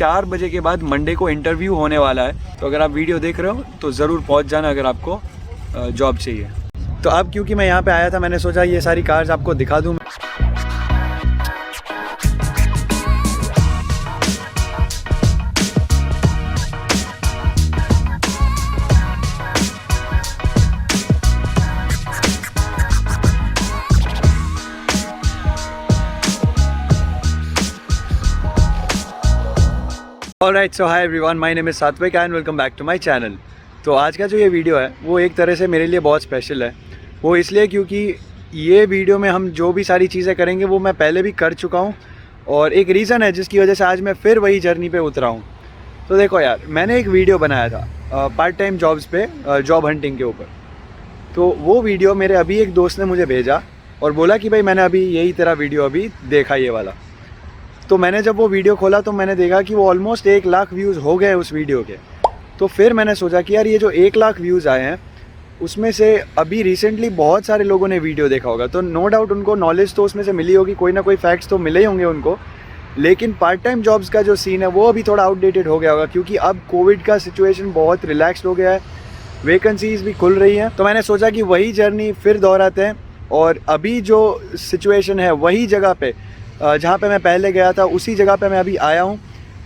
4 बजे के बाद मंडे को इंटरव्यू होने वाला है। तो अगर आप वीडियो देख रहे हो तो ज़रूर पहुंच जाना अगर आपको जॉब चाहिए। तो अब क्योंकि मैं यहाँ पे आया था, मैंने सोचा ये सारी कार्स आपको दिखा दूँ। Alright, so hi everyone, my name is Satvik and welcome back to my channel। तो आज का जो ये वीडियो है वो एक तरह से मेरे लिए बहुत स्पेशल है। वो इसलिए क्योंकि ये वीडियो में हम जो भी सारी चीज़ें करेंगे वो मैं पहले भी कर चुका हूँ और एक रीज़न है जिसकी वजह से आज मैं फिर वही जर्नी पे उतरा हूँ। तो देखो यार, मैंने एक वीडियो बनाया था पार्ट टाइम जॉब्स पे, जॉब हंटिंग के ऊपर। तो वो वीडियो मेरे अभी एक दोस्त ने मुझे भेजा और बोला कि भाई मैंने अभी यही तेरा वीडियो अभी देखा ये वाला। तो मैंने जब वो वीडियो खोला तो मैंने देखा कि वो ऑलमोस्ट 1 लाख व्यूज़ हो गए उस वीडियो के। तो फिर मैंने सोचा कि यार ये जो 1 लाख व्यूज़ आए हैं उसमें से अभी रिसेंटली बहुत सारे लोगों ने वीडियो देखा होगा, तो नो डाउट उनको नॉलेज तो उसमें से मिली होगी, कोई ना कोई फैक्ट्स तो मिले ही होंगे उनको। लेकिन पार्ट टाइम जॉब्स का जो सीन है वो अभी थोड़ा आउटडेटेड हो गया होगा क्योंकि अब कोविड का सिचुएशन बहुत रिलैक्स्ड हो गया है, वैकेंसीज़ भी खुल रही हैं। तो मैंने सोचा कि वही जर्नी फिर दोहराते हैं और अभी जो सिचुएशन है वही जगह पे जहाँ पे मैं पहले गया था उसी जगह पे मैं अभी आया हूँ।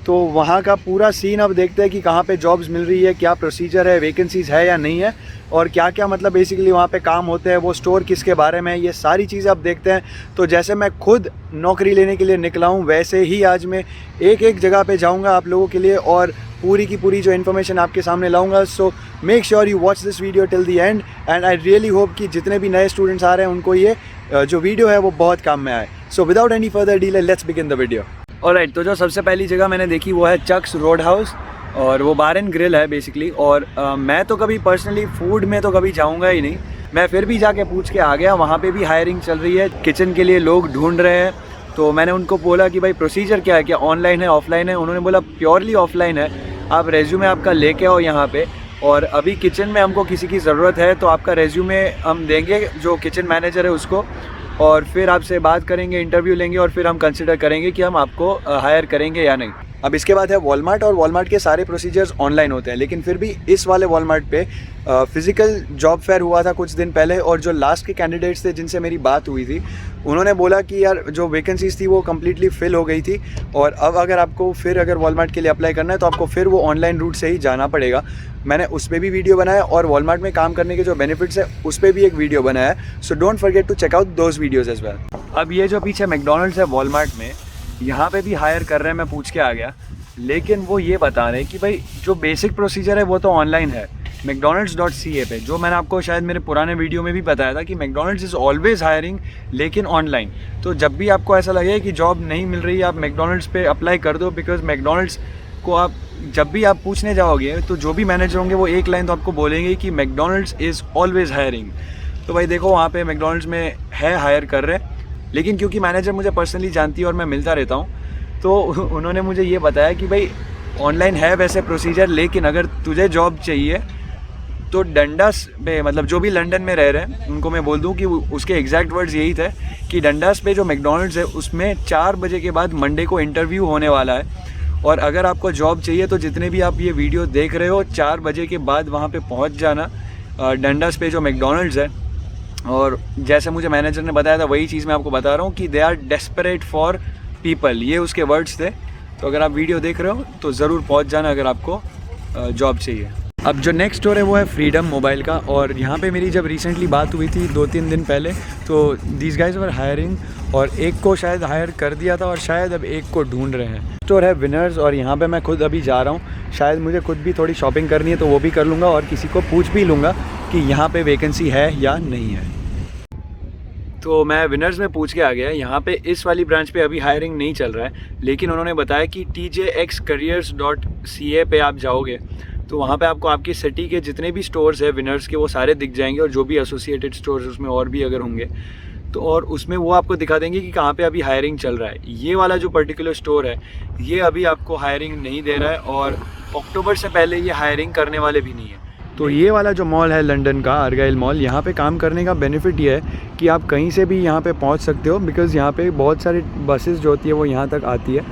तो वहाँ का पूरा सीन अब देखते हैं कि कहाँ पे जॉब्स मिल रही है, क्या प्रोसीजर है, वैकेंसीज़ है या नहीं है, और क्या क्या मतलब बेसिकली वहाँ पे काम होते हैं, वो स्टोर किसके बारे में है, ये सारी चीज़ें अब देखते हैं। तो जैसे मैं खुद नौकरी लेने के लिए निकला हूँ वैसे ही आज मैं एक एक जगह पे जाऊँगा आप लोगों के लिए और पूरी की पूरी जो इन्फॉर्मेशन आपके सामने लाऊंगा। So make sure you watch this video till the and I really hope कि जितने भी नए स्टूडेंट्स आ रहे हैं उनको ये जो वीडियो है वो बहुत काम में आए। So without any further delay let's begin the video. Alright, तो जो सबसे पहली जगह मैंने देखी वो है चक्स रोड हाउस और वो बार एंड ग्रिल है बेसिकली। और मैं तो कभी पर्सनली फूड में तो कभी जाऊँगा ही नहीं, मैं फिर भी जाके पूछ के आ गया। वहाँ पर भी हायरिंग चल रही है, किचन के लिए लोग ढूंढ रहे हैं। तो मैंने उनको बोला कि भाई प्रोसीजर क्या है, क्या ऑनलाइन है ऑफलाइन है। उन्होंने बोला प्योरली ऑफलाइन है, आप रेज्यूमे आपका लेके आओ यहाँ पे, और अभी किचन में हमको किसी की ज़रूरत है तो आपका रेज्यूमे हम देंगे जो किचन मैनेजर है उसको, और फिर आपसे बात करेंगे, इंटरव्यू लेंगे और फिर हम कंसिडर करेंगे कि हम आपको हायर करेंगे या नहीं। अब इसके बाद है वॉलमार्ट, और वॉलमार्ट के सारे प्रोसीजर्स ऑनलाइन होते हैं, लेकिन फिर भी इस वाले वॉलमार्ट पे फिज़िकल जॉब फेयर हुआ था कुछ दिन पहले, और जो लास्ट के कैंडिडेट्स थे जिनसे मेरी बात हुई थी उन्होंने बोला कि यार जो वैकेंसीज़ थी वो कम्प्लीटली फिल हो गई थी, और अब अगर आपको फिर अगर वॉलमार्ट के लिए अप्लाई करना है तो आपको फिर वो ऑनलाइन रूट से ही जाना पड़ेगा। मैंने उस पर भी वीडियो बनाया और वॉलमार्ट में काम करने के जो बेनिफिट्स है उस पर भी एक वीडियो बनाया है। So don't forget to check out those videos as well. अब ये जो पीछे मैकडॉनल्ड्स है वॉलमार्ट में, यहाँ पे भी हायर कर रहे हैं, मैं पूछ के आ गया, लेकिन वो ये बता रहे हैं कि भाई जो बेसिक प्रोसीजर है वो तो ऑनलाइन है mcdonalds.ca पे, जो मैंने आपको शायद मेरे पुराने वीडियो में भी बताया था कि मैकडॉनल्ड्स इज़ ऑलवेज़ हायरिंग लेकिन ऑनलाइन। तो जब भी आपको ऐसा लगे कि जॉब नहीं मिल रही, आप मैकडॉनल्ड्स पे अप्लाई कर दो, बिकॉज मैकडॉनल्ड्स को आप जब भी आप पूछने जाओगे तो जो भी मैनेजर होंगे वो एक लाइन तो आपको बोलेंगे कि मैकडॉनल्ड्स इज़ ऑलवेज़ हायरिंग। तो भाई देखो वहाँ पे मैकडॉनल्ड्स में है, हायर कर रहे हैं, लेकिन क्योंकि मैनेजर मुझे पर्सनली जानती है और मैं मिलता रहता हूँ तो उन्होंने मुझे ये बताया कि भाई ऑनलाइन है वैसे प्रोसीजर, लेकिन अगर तुझे जॉब चाहिए तो डंडास पे, मतलब जो भी लंदन में रह रहे हैं उनको मैं बोल दूं कि उसके एग्जैक्ट वर्ड्स यही थे कि डंडास पे जो मैकडॉनल्ड्स है उसमें 4 बजे के बाद मंडे को इंटरव्यू होने वाला है, और अगर आपको जॉब चाहिए तो जितने भी आप ये वीडियो देख रहे हो 4 बजे के बाद वहाँ पे पहुँच जाना डंडास पे जो मैकडॉनल्ड्स है। और जैसे मुझे मैनेजर ने बताया था वही चीज़ मैं आपको बता रहा हूँ कि they are desperate for people, ये उसके वर्ड्स थे। तो अगर आप वीडियो देख रहे हो तो ज़रूर पहुँच जाना अगर आपको जॉब चाहिए। अब जो नेक्स्ट स्टोर है वो है फ्रीडम मोबाइल का, और यहाँ पे मेरी जब रिसेंटली बात हुई थी 2-3 दिन पहले तो दीज गाइज वर हायरिंग, और एक को शायद हायर कर दिया था और शायद अब एक को ढूंढ रहे हैं। स्टोर है विनर्स, और यहाँ पे मैं खुद अभी जा रहा हूँ, शायद मुझे खुद भी थोड़ी शॉपिंग करनी है तो वो भी कर लूँगा और किसी को पूछ भी लूँगा कि यहाँ पे वैकेंसी है या नहीं है। तो मैं विनर्स में पूछ के आ गया, यहाँ पे इस वाली ब्रांच पे अभी हायरिंग नहीं चल रहा है, लेकिन उन्होंने बताया कि tjxcareers.ca पे आप जाओगे तो वहाँ पे आपको आपकी सिटी के जितने भी स्टोर्स है विनर्स के वो सारे दिख जाएंगे, और जो भी एसोसिएटेड स्टोर्स उसमें और भी अगर होंगे तो, और उसमें वो आपको दिखा देंगे कि कहाँ पे अभी हायरिंग चल रहा है। ये वाला जो पर्टिकुलर स्टोर है ये अभी आपको हायरिंग नहीं दे रहा है, और अक्टूबर से पहले ये हायरिंग करने वाले भी नहीं है। तो ये वाला जो मॉल है लंदन का आर्गाइल मॉल, यहाँ पे काम करने का बेनिफिट ये है कि आप कहीं से भी यहाँ पे पहुँच सकते हो, बिकॉज़ यहाँ पे बहुत सारी बसेस जो होती है वो यहाँ तक आती है।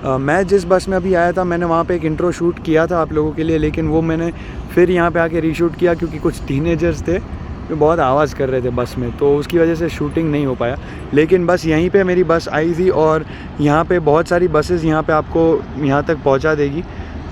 मैं जिस बस में अभी आया था मैंने वहाँ पे एक इंट्रो शूट किया था आप लोगों के लिए, लेकिन वो मैंने फिर यहाँ पे आके रीशूट किया क्योंकि कुछ टीनेजर्स थे जो बहुत आवाज़ कर रहे थे बस में, तो उसकी वजह से शूटिंग नहीं हो पाया। लेकिन बस यहीं पे मेरी बस आई थी और यहाँ पे बहुत सारी बसेस यहाँ पे आपको यहाँ तक पहुँचा देगी।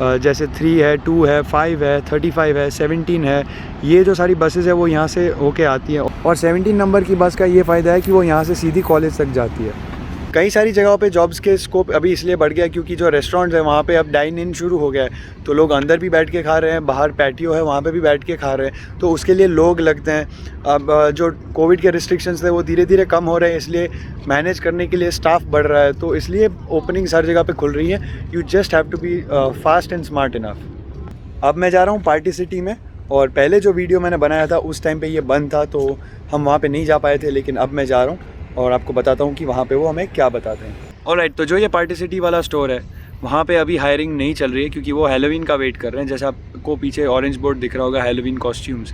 जैसे 3 है, 2 है, 5 है, 35 है, 17 है। ये जो सारी बसेस है वो यहाँ से होके आती हैं और 17 नंबर की बस का ये फ़ायदा है कि वो यहाँ से सीधी कॉलेज तक जाती है। कई सारी जगहों पे जॉब्स के स्कोप अभी इसलिए बढ़ गया क्योंकि जो रेस्टोरेंट्स हैं वहाँ पे अब डाइन इन शुरू हो गया है, तो लोग अंदर भी बैठ के खा रहे हैं, बाहर पैटियो है वहाँ पे भी बैठ के खा रहे हैं, तो उसके लिए लोग लगते हैं। अब जो कोविड के रिस्ट्रिक्शंस थे वो धीरे धीरे कम हो रहे हैं, इसलिए मैनेज करने के लिए स्टाफ बढ़ रहा है, तो इसलिए ओपनिंग्स हर जगह पर खुल रही हैं। You just have to be fast and smart enough. अब मैं जा रहा हूँ पार्टी सिटी में, और पहले जो वीडियो मैंने बनाया था उस टाइम पे ये बंद था तो हम वहाँ पे नहीं जा पाए थे, लेकिन अब मैं जा रहा हूँ और आपको बताता हूँ कि वहाँ पे वो हमें क्या बताते हैं। ऑलराइट, तो जो ये पार्टी सिटी वाला स्टोर है वहाँ पे अभी हायरिंग नहीं चल रही है क्योंकि वो हैलोवीन का वेट कर रहे हैं। जैसे आपको पीछे ऑरेंज बोर्ड दिख रहा होगा हैलोवीन कॉस्ट्यूम्स,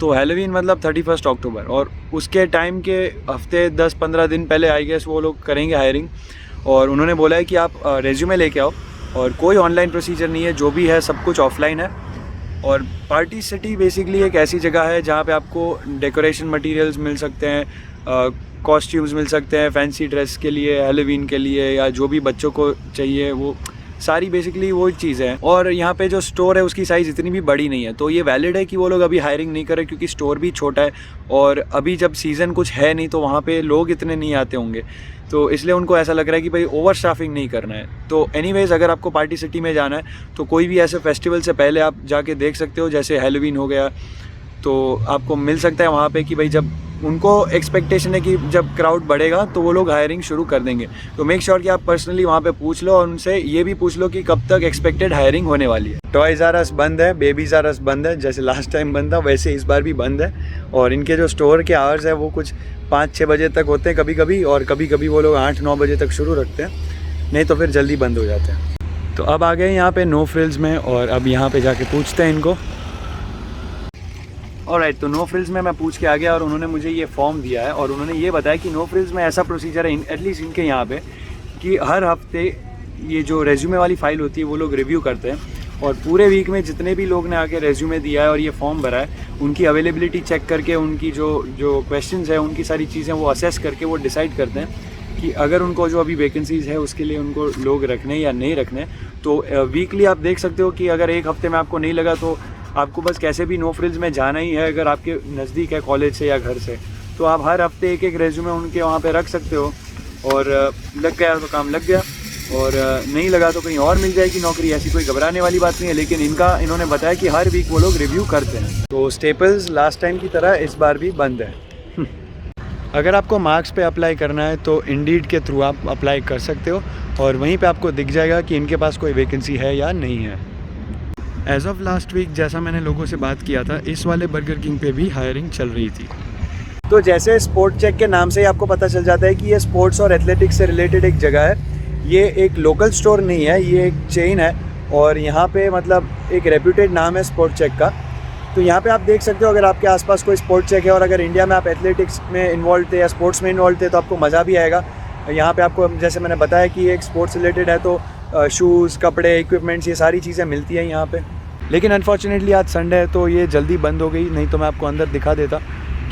तो हैलोवीन मतलब 31 अक्टूबर, और उसके टाइम के हफ्ते 10-15 दिन पहले आई गेस वो लोग करेंगे हायरिंग। और उन्होंने बोला है कि आप रेज्यूमे लेके आओ, और कोई ऑनलाइन प्रोसीजर नहीं है, जो भी है सब कुछ ऑफलाइन है। और पार्टी सिटी बेसिकली एक ऐसी जगह है जहाँ पे आपको डेकोरेशन मटेरियल्स मिल सकते हैं, कॉस्ट्यूम्स मिल सकते हैं फैंसी ड्रेस के लिए, हैलोवीन के लिए, या जो भी बच्चों को चाहिए वो सारी बेसिकली वो चीज़ें हैं। और यहाँ पे जो स्टोर है उसकी साइज़ इतनी भी बड़ी नहीं है, तो ये वैलिड है कि वो लोग अभी हायरिंग नहीं कर रहे क्योंकि स्टोर भी छोटा है और अभी जब सीज़न कुछ है नहीं तो वहाँ पे लोग इतने नहीं आते होंगे, तो इसलिए उनको ऐसा लग रहा है कि भाई ओवर स्टाफिंग नहीं करना है। तो एनीवेज़ अगर आपको पार्टी सिटी में जाना है तो कोई भी ऐसे फेस्टिवल से पहले आप जाके देख सकते हो, जैसे हैलोवीन हो गया, तो आपको मिल सकता है वहाँ पे कि भाई जब उनको एक्सपेक्टेशन है कि जब क्राउड बढ़ेगा तो वो लोग हायरिंग शुरू कर देंगे। तो मेक श्योर कि आप पर्सनली वहाँ पे पूछ लो और उनसे ये भी पूछ लो कि कब तक एक्सपेक्टेड हायरिंग होने वाली है। टॉयज़ आर अस बंद है, बेबीज़ आर अस बंद है, जैसे लास्ट टाइम बंद था वैसे इस बार भी बंद है। और इनके जो स्टोर के आवर्स है वो कुछ 5-6 बजे तक होते हैं कभी कभी, और कभी कभी वो लोग 8-9 बजे तक शुरू रखते हैं, नहीं तो फिर जल्दी बंद हो जाते हैं। तो अब आ गए यहाँ पे नो फ्रिल्स में, और अब यहाँ पे जाके पूछते हैं इनको। ऑलराइट, तो नो फ्रिल्स में मैं पूछ के आ गया और उन्होंने मुझे ये फॉर्म दिया है, और उन्होंने ये बताया कि नो फ्रिल्स में ऐसा प्रोसीजर है एटलीस्ट इनके यहाँ पे कि हर हफ्ते ये जो रेज्यूमे वाली फ़ाइल होती है वो लोग रिव्यू करते हैं, और पूरे वीक में जितने भी लोग ने आके रेज्यूमे दिया है और ये फॉर्म भरा है उनकी अवेलेबिलिटी चेक करके उनकी जो क्वेश्चंस है उनकी सारी चीज़ें वो असेस करके वो डिसाइड करते हैं कि अगर उनको जो अभी वैकेंसीज़ है उसके लिए उनको लोग रखने या नहीं रखने। तो वीकली आप देख सकते हो कि अगर एक हफ्ते में आपको नहीं लगा तो आपको बस कैसे भी नो फ्रिल्स में जाना ही है। अगर आपके नज़दीक है कॉलेज से या घर से, तो आप हर हफ्ते एक एक रेज्यूमे उनके वहाँ पे रख सकते हो, और लग गया तो काम लग गया, और नहीं लगा तो कहीं और मिल जाएगी नौकरी। ऐसी कोई घबराने वाली बात नहीं है, लेकिन इन्होंने बताया कि हर वीक वो लोग रिव्यू करते हैं। तो स्टेपल्स लास्ट टाइम की तरह इस बार भी बंद है। अगर आपको मार्क्स पे अप्लाई करना है तो इंडीड के थ्रू आप अप्लाई कर सकते हो, और वहीं पे आपको दिख जाएगा कि इनके पास कोई वैकेंसी है या नहीं है। एज ऑफ लास्ट वीक जैसा मैंने लोगों से बात किया था, इस वाले बर्गर किंग पे भी हायरिंग चल रही थी। तो जैसे स्पोर्ट चेक के नाम से ही आपको पता चल जाता है कि ये स्पोर्ट्स और एथलेटिक्स से रिलेटेड एक जगह है। ये एक लोकल स्टोर नहीं है, ये एक चेन है, और यहाँ पे मतलब एक रेप्यूटेड नाम है स्पोर्ट चेक का। तो यहाँ पे आप देख सकते हो अगर आपके आसपास कोई स्पोर्ट चेक है, और अगर इंडिया में आप एथलेटिक्स में इन्वॉल्व थे या स्पोर्ट्स में इन्वॉल्व थे तो आपको मज़ा भी आएगा। यहाँ पे आपको जैसे मैंने बताया कि एक स्पोर्ट्स रिलेटेड है, तो शूज़, कपड़े, इक्विपमेंट्स, ये सारी चीज़ें मिलती हैं यहाँ पे। लेकिन अनफॉर्चुनेटली आज संडे है तो ये जल्दी बंद हो गई, नहीं तो मैं आपको अंदर दिखा देता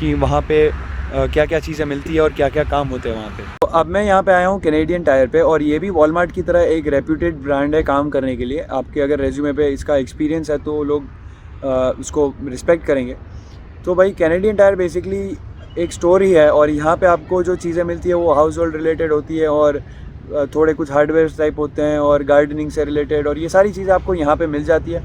कि वहाँ पे क्या क्या चीज़ें मिलती है और क्या क्या काम होते हैं वहाँ पे। तो अब मैं यहाँ पे आया हूँ कैनेडियन टायर पे, और ये भी वॉलमार्ट की तरह एक रेप्यूटेड ब्रांड है काम करने के लिए। आपके अगर रेज्यूमे पे इसका एक्सपीरियंस है तो लोग उसको रिस्पेक्ट करेंगे। तो भाई कैनेडियन टायर बेसिकली एक स्टोर ही है, और यहाँ पे आपको जो चीज़ें मिलती है वो हाउस होल्ड रिलेटेड होती है, और थोड़े कुछ हार्डवेयर टाइप होते हैं, और गार्डनिंग से रिलेटेड, और ये सारी चीज़ें आपको यहाँ पे मिल जाती है।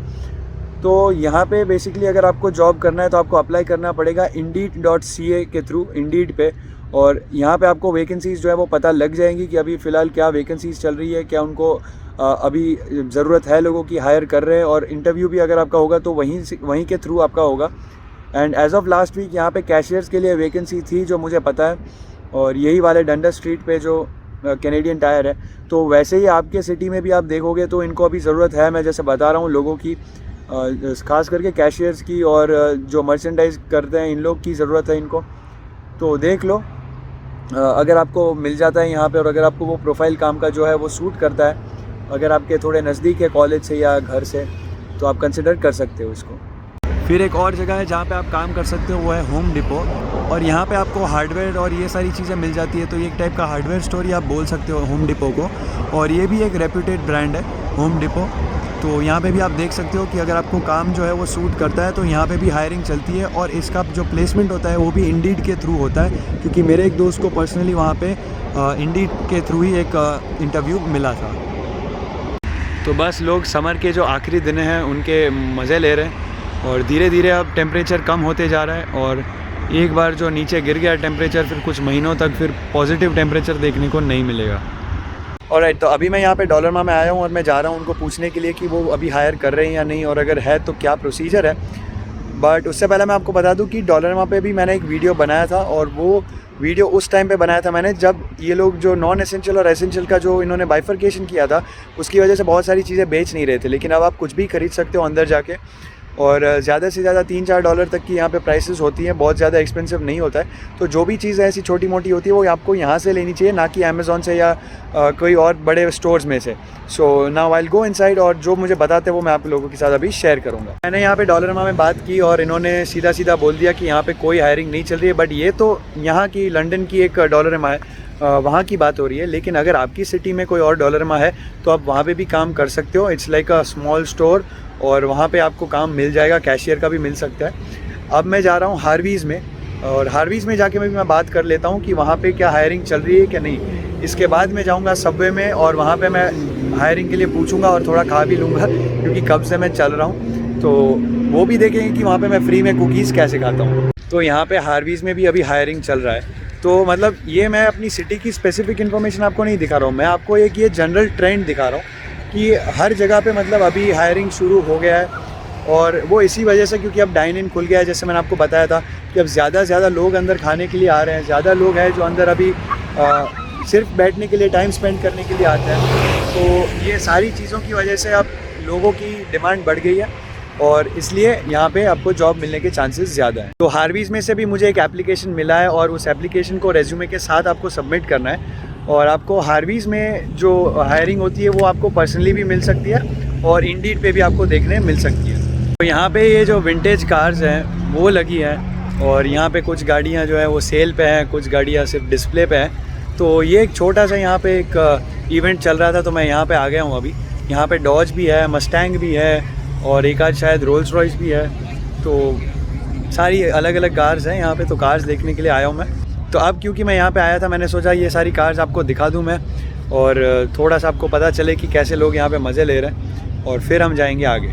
तो यहाँ पे बेसिकली अगर आपको जॉब करना है तो आपको अप्लाई करना पड़ेगा indeed.ca के थ्रू, इंडीड पे, और यहाँ पे आपको वैकेंसीज़ जो है वो पता लग जाएंगी कि अभी फ़िलहाल क्या वैकेंसीज़ चल रही है, क्या उनको अभी ज़रूरत है लोगों की, हायर कर रहे हैं, और इंटरव्यू भी अगर आपका होगा तो वहीं के थ्रू आपका होगा। And as of last week यहाँ पे कैशियर्स के लिए वैकेंसी थी जो मुझे पता है, और यही वाले डंडा स्ट्रीट पे जो कैनेडियन टायर है। तो वैसे ही आपके सिटी में भी आप देखोगे तो इनको अभी ज़रूरत है, मैं जैसे बता रहा हूँ, लोगों की, ख़ास करके कैशियर्स की, और जो मर्चेंडाइज करते हैं इन लोग की ज़रूरत है इनको। तो देख लो अगर आपको मिल जाता है यहाँ पे, और अगर आपको वो प्रोफाइल काम का जो है वो सूट करता है अगर आपके थोड़े नज़दीक है कॉलेज से या घर से तो आप कंसिडर कर सकते हो इसको। फिर एक और जगह है जहाँ पे आप काम कर सकते हो, वो है होम डिपो। और यहाँ पे आपको हार्डवेयर और ये सारी चीज़ें मिल जाती है, तो ये एक टाइप का हार्डवेयर स्टोर ही आप बोल सकते हो होम डिपो को। और ये भी एक रेप्यूटेड ब्रांड है होम डिपो। तो यहाँ पे भी आप देख सकते हो कि अगर आपको काम जो है वो सूट करता है तो यहाँ पे भी हायरिंग चलती है। और इसका जो प्लेसमेंट होता है वो भी इंडीड के थ्रू होता है, क्योंकि मेरे एक दोस्त को पर्सनली वहाँ पे इंडीड के थ्रू ही एक इंटरव्यू मिला था। तो बस लोग समर के जो आखिरी दिन हैं उनके मज़े ले रहे हैं, और धीरे धीरे अब टेम्परेचर कम होते जा रहा है। और एक बार जो नीचे गिर गया टेम्परेचर, फिर कुछ महीनों तक फिर पॉजिटिव टेम्परेचर देखने को नहीं मिलेगा। ऑलराइट, तो अभी मैं यहाँ पे डॉलरमा में आया हूँ और मैं जा रहा हूँ उनको पूछने के लिए कि वो अभी हायर कर रहे हैं या नहीं, और अगर है तो क्या प्रोसीजर है। बट उससे पहले मैं आपको बता दूँ कि डॉलरमा पे भी मैंने एक वीडियो बनाया था, और वो वीडियो उस टाइम पे बनाया था मैंने जब ये लोग जो नॉन एसेंशियल और एसेंशियल का जो इन्होंने बाइफर्केशन किया था, उसकी वजह से बहुत सारी चीज़ें बेच नहीं रहे थे। लेकिन अब आप कुछ भी खरीद सकते हो अंदर जाके, और ज़्यादा से ज़्यादा $3-4 तक की यहाँ पे प्राइसेस होती हैं, बहुत ज़्यादा एक्सपेंसिव नहीं होता है। तो जो भी चीज़ ऐसी छोटी मोटी होती है वो आपको यहाँ से लेनी चाहिए, ना कि अमेज़ॉन से या कोई और बड़े स्टोर्स में से। So now I will go inside, और जो मुझे बताते हैं वो मैं आप लोगों के साथ अभी शेयर करूँगा। मैंने यहाँ पे डॉलरमा में बात की और इन्होंने सीधा सीधा बोल दिया कि यहाँ पर कोई हायरिंग नहीं चल रही है। बट ये तो यहाँ की लंदन की एक डॉलरमा है, वहाँ की बात हो रही है। लेकिन अगर आपकी सिटी में कोई और डॉलरमा है तो आप वहाँ पे भी काम कर सकते हो। It's like a small store, और वहाँ पे आपको काम मिल जाएगा, कैशियर का भी मिल सकता है। अब मैं जा रहा हूँ हार्वीज़ में, और हार्वीज़ में जाके मैं बात कर लेता हूँ कि वहाँ पे क्या हायरिंग चल रही है क्या नहीं। इसके बाद मैं जाऊँगा सबवे में, और वहाँ पे मैं हायरिंग के लिए पूछूँगा और थोड़ा खा भी लूँगा, क्योंकि कब से मैं चल रहा हूँ। तो वो भी देखेंगे कि वहाँ पर मैं फ्री में कुकीज़ कैसे खाता हूँ। तो यहाँ पर हार्वीज़ में भी अभी हायरिंग चल रहा है। तो मतलब ये मैं अपनी सिटी की स्पेसिफिक इन्फॉर्मेशन आपको नहीं दिखा रहा हूँ, मैं आपको एक ये जनरल ट्रेंड दिखा रहा हूँ कि हर जगह पे मतलब अभी हायरिंग शुरू हो गया है। और वो इसी वजह से क्योंकि अब डाइन इन खुल गया है, जैसे मैंने आपको बताया था कि अब ज़्यादा से ज़्यादा लोग अंदर खाने के लिए आ रहे हैं। ज़्यादा लोग हैं जो अंदर अभी सिर्फ बैठने के लिए, टाइम स्पेंड करने के लिए आते हैं। तो ये सारी चीज़ों की वजह से अब लोगों की डिमांड बढ़ गई है, और इसलिए यहाँ पे आपको जॉब मिलने के चांसेस ज़्यादा हैं। तो हार्वीज़ में से भी मुझे एक एप्लीकेशन मिला है, और उस एप्लीकेशन को रेज्यूमे के साथ आपको सबमिट करना है। और आपको हार्वीज़ में जो हायरिंग होती है वो आपको पर्सनली भी मिल सकती है, और इंडीड पे भी आपको देखने मिल सकती है। तो यहाँ पे ये जो विंटेज कार्स हैं वो लगी हैं, और यहाँ पे कुछ गाड़ियाँ जो है वो सेल पे हैं, कुछ गाड़ियाँ सिर्फ डिस्प्ले पे हैं। तो ये एक छोटा सा यहाँ पे एक इवेंट चल रहा था, तो मैं यहाँ पे आ गया हूँ अभी। यहाँ पे डॉज भी है, मस्टैंग भी है, और एक आध शायद रोल्स रॉयस भी है। तो सारी अलग अलग कार्स हैं यहाँ पे, तो कार्स देखने के लिए आया हूँ मैं। तो अब क्योंकि मैं यहाँ पे आया था, मैंने सोचा ये सारी कार्स आपको दिखा दूँ मैं, और थोड़ा सा आपको पता चले कि कैसे लोग यहाँ पे मज़े ले रहे हैं, और फिर हम जाएंगे आगे।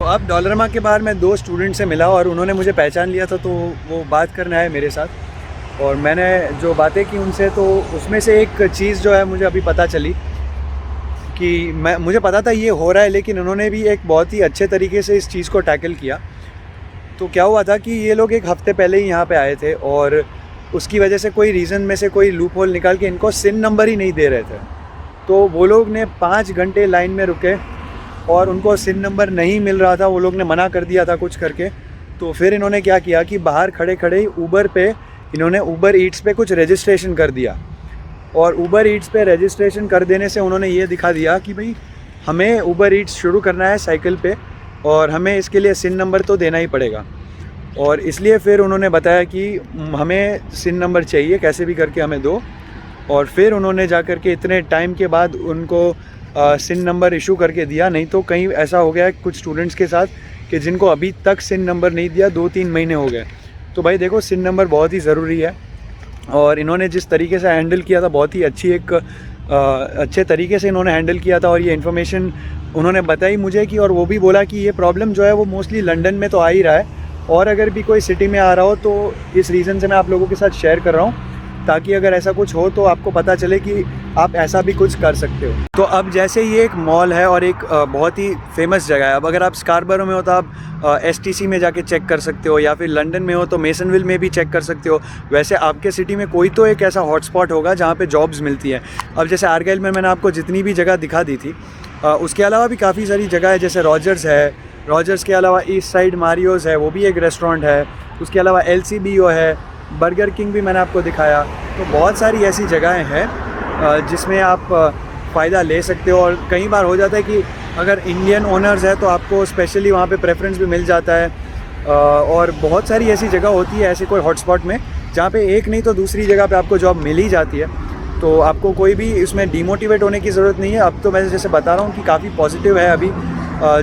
तो अब डॉलरमा के बाहर मैं 2 स्टूडेंट से मिला, और उन्होंने मुझे पहचान लिया था, तो वो बात करने आए मेरे साथ। और मैंने जो बातें की उनसे, तो उसमें से एक चीज़ जो है मुझे अभी पता चली कि मुझे पता था ये हो रहा है, लेकिन उन्होंने भी एक बहुत ही अच्छे तरीके से इस चीज़ को टैकल किया। तो क्या हुआ था कि ये लोग एक हफ़्ते पहले ही यहाँ पे आए थे, और उसकी वजह से कोई रीज़न में से कोई लूप होल निकाल के इनको सिन नंबर ही नहीं दे रहे थे। तो वो लोग ने 5 घंटे लाइन में रुके, और उनको सिन नंबर नहीं मिल रहा था, वो लोग ने मना कर दिया था कुछ करके। तो फिर इन्होंने क्या किया कि बाहर खड़े खड़े ही ऊबर पे इन्होंने ऊबर ईट्स पे कुछ रजिस्ट्रेशन कर दिया, और ऊबर ईट्स पे रजिस्ट्रेशन कर देने से उन्होंने ये दिखा दिया कि भाई हमें ऊबर ईट्स शुरू करना है साइकिल पे, और हमें इसके लिए सिन नंबर तो देना ही पड़ेगा। और इसलिए फिर उन्होंने बताया कि हमें सिन नंबर चाहिए, कैसे भी करके हमें दो। और फिर उन्होंने जा कर के इतने टाइम के बाद उनको सिन नंबर इशू करके दिया। नहीं तो कहीं ऐसा हो गया है कुछ स्टूडेंट्स के साथ कि जिनको अभी तक सिन नंबर नहीं दिया, 2-3 महीने हो गए। तो भाई देखो, सिन नंबर बहुत ही ज़रूरी है, और इन्होंने जिस तरीके से हैंडल किया था, बहुत ही अच्छे तरीके से इन्होंने हैंडल किया था। और ये इन्फॉर्मेशन उन्होंने बताई मुझे कि, और वो भी बोला कि ये प्रॉब्लम जो है वो मोस्टली लंदन में तो आ ही रहा है, और अगर भी कोई सिटी में आ रहा हो तो इस रीज़न से मैं आप लोगों के साथ शेयर कर रहा हूँ, ताकि अगर ऐसा कुछ हो तो आपको पता चले कि आप ऐसा भी कुछ कर सकते हो। तो अब जैसे ये एक मॉल है और एक बहुत ही फेमस जगह है। अब अगर आप स्कारबरो में हो तो आप STC में जाके चेक कर सकते हो, या फिर लंदन में हो तो मेसनविल में भी चेक कर सकते हो। वैसे आपके सिटी में कोई तो एक ऐसा हॉटस्पॉट होगा जहाँ पे जॉब्स मिलती हैं। अब जैसे आर्गाइल में मैंने आपको जितनी भी जगह दिखा दी थी, उसके अलावा भी काफ़ी सारी जगह है, जैसे रॉजर्स है। रॉजर्स के अलावा ईस्ट साइड मारियोज़ है, वो भी एक रेस्टोरेंट है। उसके अलावा LCBO है, बर्गर किंग भी मैंने आपको दिखाया। तो बहुत सारी ऐसी जगहें हैं जिसमें आप फ़ायदा ले सकते हो। और कई बार हो जाता है कि अगर इंडियन ओनर्स है तो आपको स्पेशली वहाँ पे प्रेफरेंस भी मिल जाता है। और बहुत सारी ऐसी जगह होती है ऐसे कोई हॉटस्पॉट में जहाँ पे एक नहीं तो दूसरी जगह पे आपको जॉब मिल ही जाती है। तो आपको कोई भी इसमें डिमोटिवेट होने की ज़रूरत नहीं है। अब तो मैं जैसे बता रहा हूँ कि काफ़ी पॉजिटिव है अभी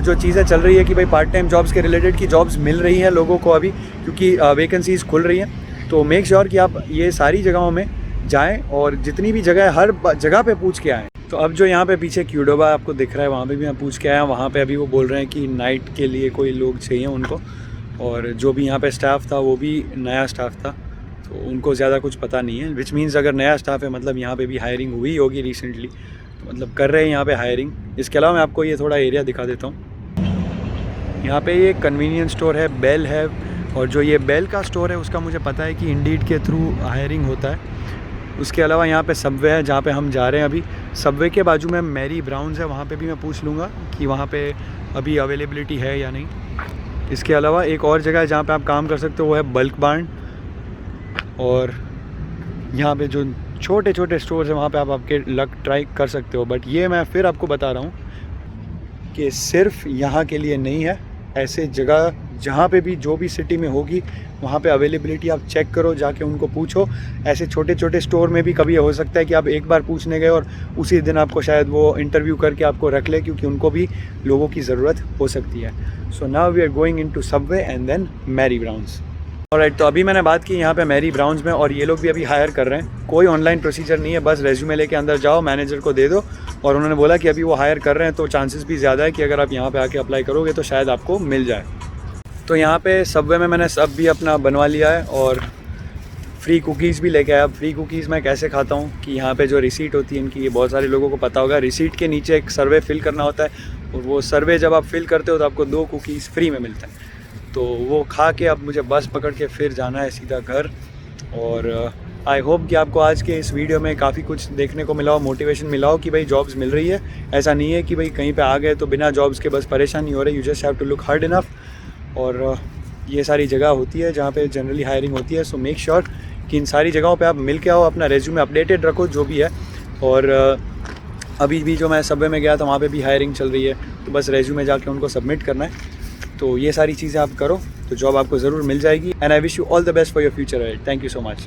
जो चीज़ें चल रही है कि भाई पार्ट टाइम जॉब्स के रिलेटेड की जॉब्स मिल रही हैं लोगों को अभी, क्योंकि वैकेंसीज़ खुल रही हैं। तो मेक श्योर कि आप ये सारी जगहों में जाएं और जितनी भी जगह है हर जगह पे पूछ के आएँ। तो अब जो यहाँ पे पीछे क्यूडोबा आपको दिख रहा है वहाँ पे भी मैं पूछ के आया। वहाँ पे अभी वो बोल रहे हैं कि नाइट के लिए कोई लोग चाहिए उनको, और जो भी यहाँ पे स्टाफ था वो भी नया स्टाफ था, तो उनको ज़्यादा कुछ पता नहीं है। विच मीन्स अगर नया स्टाफ है मतलब यहाँ पे भी हायरिंग हुई होगी रिसेंटली, तो मतलब कर रहे हैं यहाँ पे हायरिंग। इसके अलावा मैं आपको ये थोड़ा एरिया दिखा देता हूँ। यहाँ पे ये कन्वीनियंस स्टोर है, बेल है, और जो ये बेल का स्टोर है उसका मुझे पता है कि इंडीड के थ्रू हायरिंग होता है। उसके अलावा यहाँ पे सबवे है जहाँ पे हम जा रहे हैं अभी। सबवे के बाजू में मैरी ब्राउन्स है, वहाँ पे भी मैं पूछ लूँगा कि वहाँ पे अभी अवेलेबिलिटी है या नहीं। इसके अलावा एक और जगह है जहाँ पे आप काम कर सकते हो, वो है बल्क बार्न। और यहाँ पे जो छोटे छोटे स्टोर्स हैं वहाँ पे आप आपके लक ट्राई कर सकते हो। बट ये मैं फिर आपको बता रहा हूँ कि सिर्फ यहाँ के लिए नहीं है, ऐसे जगह जहाँ पे भी जो भी सिटी में होगी वहाँ पे अवेलेबिलिटी आप चेक करो, जाके उनको पूछो। ऐसे छोटे छोटे स्टोर में भी कभी हो सकता है कि आप एक बार पूछने गए और उसी दिन आपको शायद वो इंटरव्यू करके आपको रख ले, क्योंकि उनको भी लोगों की ज़रूरत हो सकती है। So now we are going into Subway and then Mary Brown's. Alright, तो अभी मैंने बात की यहाँ पे मैरी ब्राउन्स में, और ये लोग भी अभी हायर कर रहे हैं। कोई ऑनलाइन प्रोसीजर नहीं है, बस रेज्यूमे लेके अंदर जाओ, मैनेजर को दे दो, और उन्होंने बोला कि अभी वो हायर कर रहे हैं, तो चांसेस भी ज़्यादा है कि अगर आप यहाँ पे आके अप्लाई करोगे तो शायद आपको मिल जाए। तो यहाँ पे सबवे में मैंने सब भी अपना बनवा लिया है और फ्री कुकीज़ भी लेके आया। फ्री कुकीज़ मैं कैसे खाता हूँ कि यहाँ पे जो रिसीट होती है इनकी, ये बहुत सारे लोगों को पता होगा, रिसीट के नीचे एक सर्वे फिल करना होता है, और वो सर्वे जब आप फिल करते हो तो आपको 2 कुकीज़ फ्री में मिलता है। तो वो खा के अब मुझे बस पकड़ के फिर जाना है सीधा घर। और आई होप कि आपको आज के इस वीडियो में काफ़ी कुछ देखने को मिला हो, मोटिवेशन मिला हो कि भाई जॉब्स मिल रही है। ऐसा नहीं है कि भाई कहीं पे आ गए तो बिना जॉब्स के बस परेशानी हो रही, you just have to look hard enough. और ये सारी जगह होती है जहाँ पे जनरली हायरिंग होती है। सो मेक श्योर कि इन सारी जगहों पे आप मिल के आओ, अपना रेज्यूमे अपडेटेड रखो जो भी है। और अभी भी जो मैं सबवे में गया था वहाँ पे भी हायरिंग चल रही है, तो बस रेज्यूमे जाके उनको सबमिट करना है। तो ये सारी चीज़ें आप करो तो जॉब आपको ज़रूर मिल जाएगी। And I wish you all the best for your future. Thank you so much.